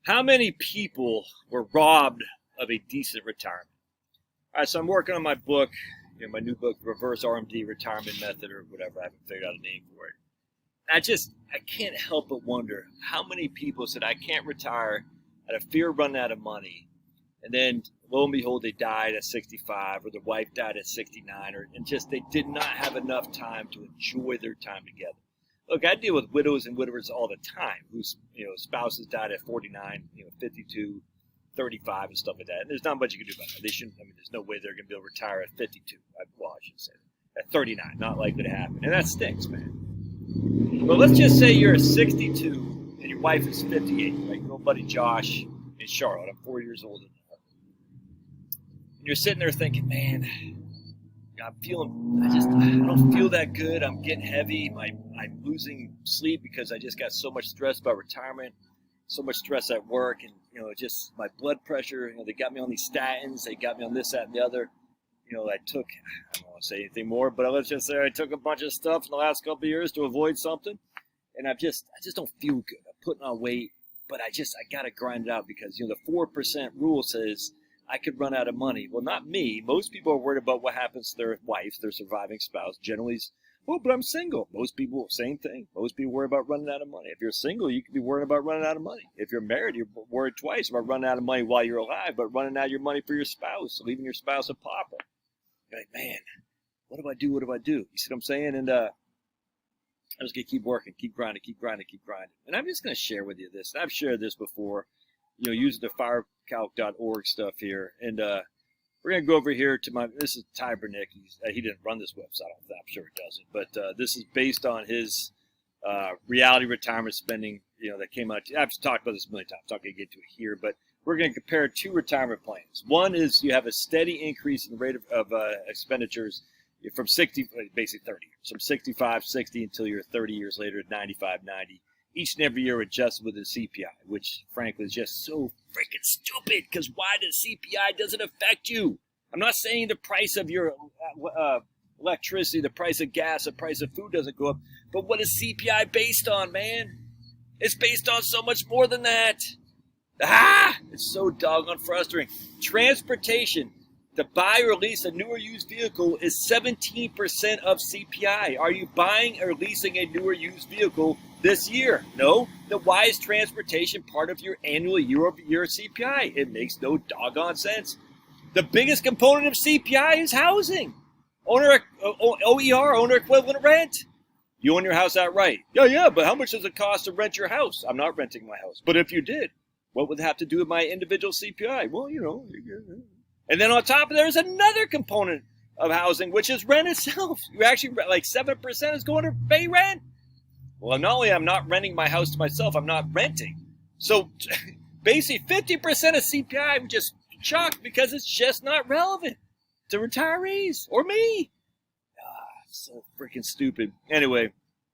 How many people were robbed of a decent retirement? All right, so I'm working on my book, my new book, Reverse RMD Retirement Method or whatever. I haven't figured out a name for it. I can't help but wonder how many people said, I can't retire out of fear of running out of money. And then, lo and behold, they died at 65 or their wife died at 69 and just they did not have enough time to enjoy their time together. Look, I deal with widows and widowers all the time whose spouses died at 49, 52, 35 and stuff like that. And there's not much you can do about that. They shouldn't. There's no way they're going to be able to retire at 52. Well, I should say that. At 39, not likely to happen. And that stinks, man. But let's just say you're 62 and your wife is 58. Like your buddy Josh in Charlotte. I'm 4 years older than her. And you're sitting there thinking, man, I don't feel that good. I'm getting heavy. I'm losing sleep because I just got so much stress about retirement, so much stress at work, and just my blood pressure. They got me on these statins. They got me on this, that, and the other. I don't want to say anything more, but let's just say I took a bunch of stuff in the last couple of years to avoid something, and I just don't feel good. I'm putting on weight, but I got to grind it out because the 4% rule says I could run out of money. Well, not me. Most people are worried about what happens to their wife, their surviving spouse. Generally, but I'm single. Most people, same thing. Most people worry about running out of money. If you're single, you could be worried about running out of money. If you're married, you're worried twice about running out of money while you're alive, but running out of your money for your spouse, leaving your spouse a pauper. You're like, man, what do I do? What do I do? You see what I'm saying? And I'm just going to keep working, keep grinding. And I'm just going to share with you this. And I've shared this before, using the firecalc.org stuff here. And we're going to go over here to this is Ty Bernick. He didn't run this website. I'm sure he doesn't. But this is based on his reality retirement spending, that came out. I've talked about this a million times. I'm not going to get to it here. But we're going to compare two retirement plans. One is you have a steady increase in the rate of expenditures from 60, basically 30 years. From 65, 60 until you're 30 years later at 95, 90. Each and every year adjusted with the CPI, which frankly is just so freaking stupid because why does CPI doesn't affect you? I'm not saying the price of your electricity, the price of gas, the price of food doesn't go up, but what is CPI based on, man? It's based on so much more than that. It's so doggone frustrating. Transportation, to buy or lease a new or used vehicle is 17% of CPI. Are you buying or leasing a new or used vehicle this year? No? Then why is transportation part of your annual year-over-year CPI? It makes no doggone sense. The biggest component of CPI is housing. OER, owner equivalent rent. You own your house outright. Yeah, but how much does it cost to rent your house? I'm not renting my house. But if you did, what would it have to do with my individual CPI? Well, And then on top of there's another component of housing, which is rent itself. You actually, like 7% is going to pay rent. Well, not only I'm not renting my house to myself, I'm not renting. So basically 50% of CPI I'm just chucked because it's just not relevant to retirees or me. So freaking stupid. Anyway,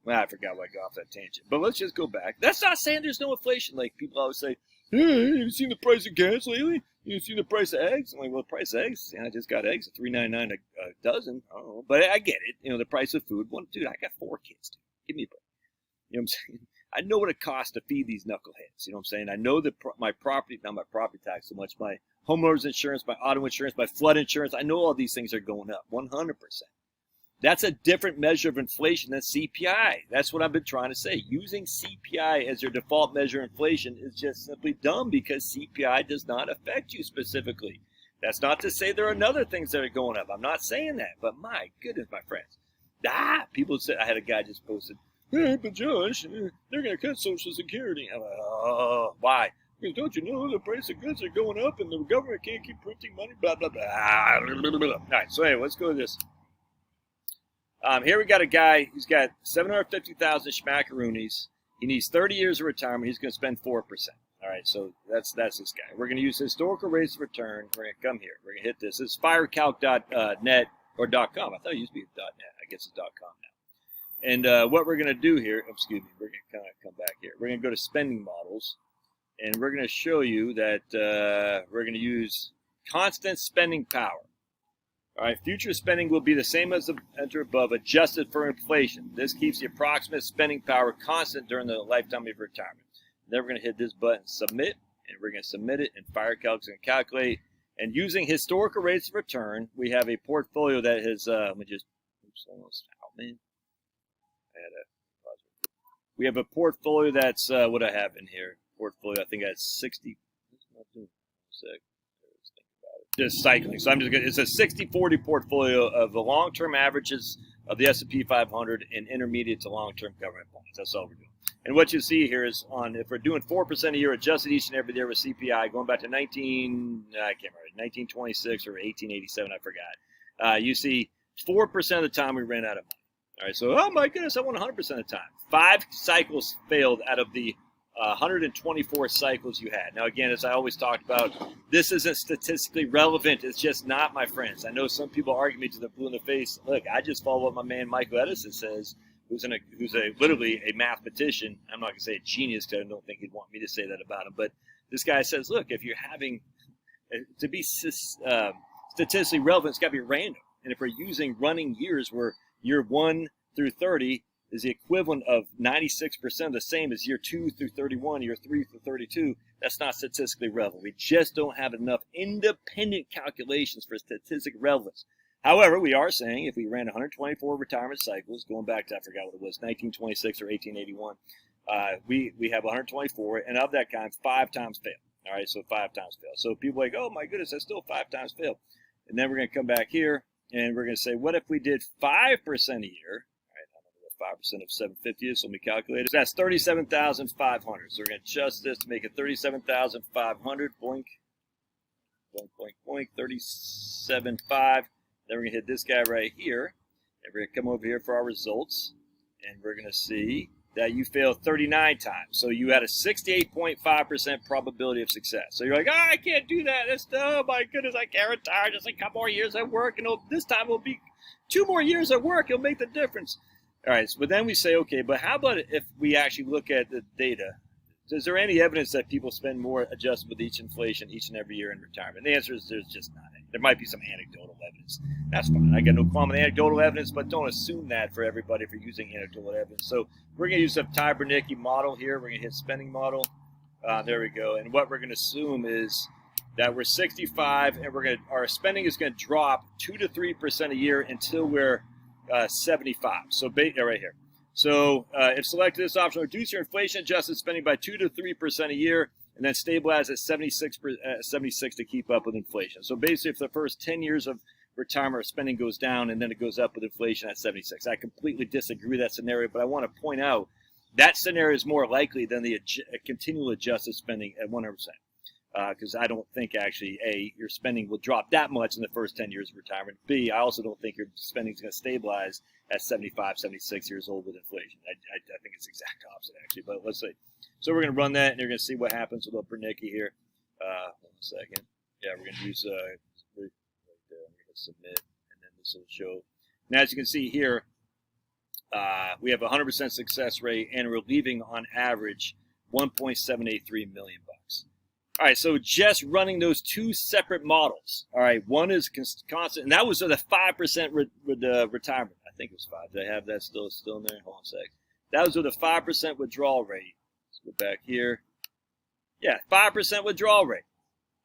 I forgot why I got off that tangent. But let's just go back. That's not saying there's no inflation. Like people always say, hey, have you seen the price of gas lately? You seen the price of eggs? I'm like, well, the price of eggs? Yeah, I just got eggs at $3.99 a dozen. I don't know. But I get it. The price of food. Dude, I got 4 kids. Dude. Give me a break. You know what I'm saying? I know what it costs to feed these knuckleheads. You know what I'm saying? I know that my property, not my property tax so much, my homeowner's insurance, my auto insurance, my flood insurance. I know all these things are going up 100%. That's a different measure of inflation than CPI. That's what I've been trying to say. Using CPI as your default measure of inflation is just simply dumb because CPI does not affect you specifically. That's not to say there are other things that are going up. I'm not saying that, but my goodness, my friends. People said, I had a guy just posted, hey, but Josh, they're going to cut Social Security. I'm like, oh, why? Because don't you know the price of goods are going up and the government can't keep printing money, blah, blah, blah. All right, so anyway, let's go to this. Here we got a guy who's got 750,000 schmackaroonies. He needs 30 years of retirement. He's going to spend 4%. All right, so that's this guy. We're going to use historical rates of return. We're going to come here. We're going to hit this. It's firecalc.net or .com. I thought it used to be .net. I guess it's .com now. And what we're going to do here, we're going to kind of come back here. We're going to go to spending models, and we're going to show you that we're going to use constant spending power. All right, future spending will be the same as the enter above, adjusted for inflation. This keeps the approximate spending power constant during the lifetime of retirement. Then we're going to hit this button, submit, and we're going to submit it, and FireCalc's going to calculate. And using historical rates of return, we have a portfolio that has, let me just, oops, almost out, man. We have a portfolio that's, what I have in here, portfolio, I think that's 60, just cycling. So I'm just going to, it's a 60-40 portfolio of the long-term averages of the S&P 500 and intermediate to long-term government bonds. That's all we're doing. And what you see here is on, if we're doing 4% a year adjusted each and every year with CPI, going back to 1926 or 1887, I forgot. You see 4% of the time we ran out of money. All right, so, oh my goodness, I won 100% of the time. 5 cycles failed out of the 124 cycles you had. Now, again, as I always talked about, this isn't statistically relevant. It's just not, my friends. I know some people argue me to the blue in the face. Look, I just follow what my man Michael Edison says, who's literally a mathematician. I'm not going to say a genius because I don't think he'd want me to say that about him. But this guy says, look, if you're having, to be statistically relevant, it's got to be random. And if we're using running years where year 1 through 30 is the equivalent of 96% the same as year 2 through 31, year 3 through 32, that's not statistically relevant. We just don't have enough independent calculations for statistic relevance. However, we are saying if we ran 124 retirement cycles, going back to, I forgot what it was, 1926 or 1881, we have 124, and of that kind, 5 times fail. All right, so 5 times fail. So people are like, oh my goodness, that's still 5 times fail. And then we're going to come back here, and we're going to say, what if we did 5% a year? All right, I don't know what 5% of 750 is, so let me calculate it. So that's 37,500. So we're going to adjust this to make it 37,500. Boink, boink, boink, boink, 37.5. Then we're going to hit this guy right here, and we're going to come over here for our results, and we're going to see that you failed 39 times. So you had a 68.5% probability of success. So you're like, oh, I can't do that. Oh my goodness, I can't retire. Just a couple more years at work, and this time it'll be 2 more years at work. It'll make the difference. All right, so, but then we say, okay, but how about if we actually look at the data? Is there any evidence that people spend more adjusted with each inflation each and every year in retirement? The answer is there's just not any. There might be some anecdotal evidence. That's fine. I got no problem with anecdotal evidence, but don't assume that for everybody for using anecdotal evidence. So we're going to use the Ty-Bernanke model here. We're going to hit spending model. There we go. And what we're going to assume is that we're 65, and our spending is going to drop 2 to 3% a year until we're 75. So right here. So if selected this option, reduce your inflation-adjusted spending by 2 to 3% a year, and then stabilize at 76 to keep up with inflation. So basically, if the first 10 years of retirement spending goes down, and then it goes up with inflation at 76. I completely disagree with that scenario, but I want to point out that scenario is more likely than the continual adjusted spending at 100%. Because I don't think actually, A, your spending will drop that much in the first 10 years of retirement. B, I also don't think your spending is going to stabilize at 75, 76 years old with inflation. I think it's the exact opposite, actually. But let's see. So we're going to run that, and you're going to see what happens with Bernanke here. One second. Yeah, we're going to use right there. I'm going to submit, and then this will show. Now, as you can see here, we have a 100% success rate, and we're leaving on average $1.783 million. All right, so just running those 2 separate models. All right, one is constant, and that was the 5% retirement. I think it was 5. Did I have that still in there? Hold on a sec. That was with a 5% withdrawal rate. Let's go back here. Yeah, 5% withdrawal rate.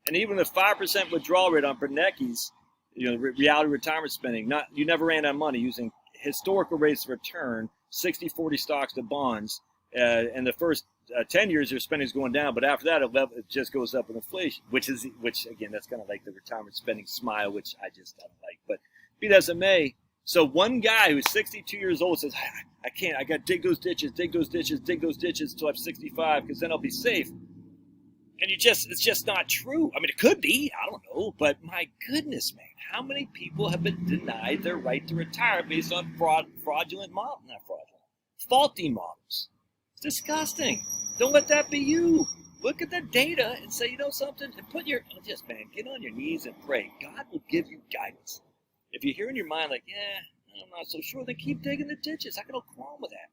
And even the 5% withdrawal rate on Bernanke's, reality retirement spending, you never ran out of money using historical rates of return, 60-40 stocks to bonds, and the first 10 years your spending is going down, but after that it just goes up with inflation, which again, that's kind of like the retirement spending smile, which I just don't like. But be that as it may, so one guy who's 62 years old says, I can't, I got to dig those ditches until I'm 65 because then I'll be safe. And it's just not true. I mean, it could be, I don't know, but my goodness, man, how many people have been denied their right to retire based on faulty models? It's disgusting. Don't let that be you. Look at the data and say, you know something, and get on your knees and pray. God will give you guidance. If you hear in your mind like, I'm not so sure, then keep digging the ditches. I got no qualm with that.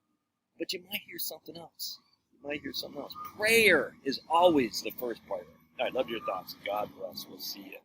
But you might hear something else. Prayer is always the first priority. All right, love your thoughts. God bless. We'll see you.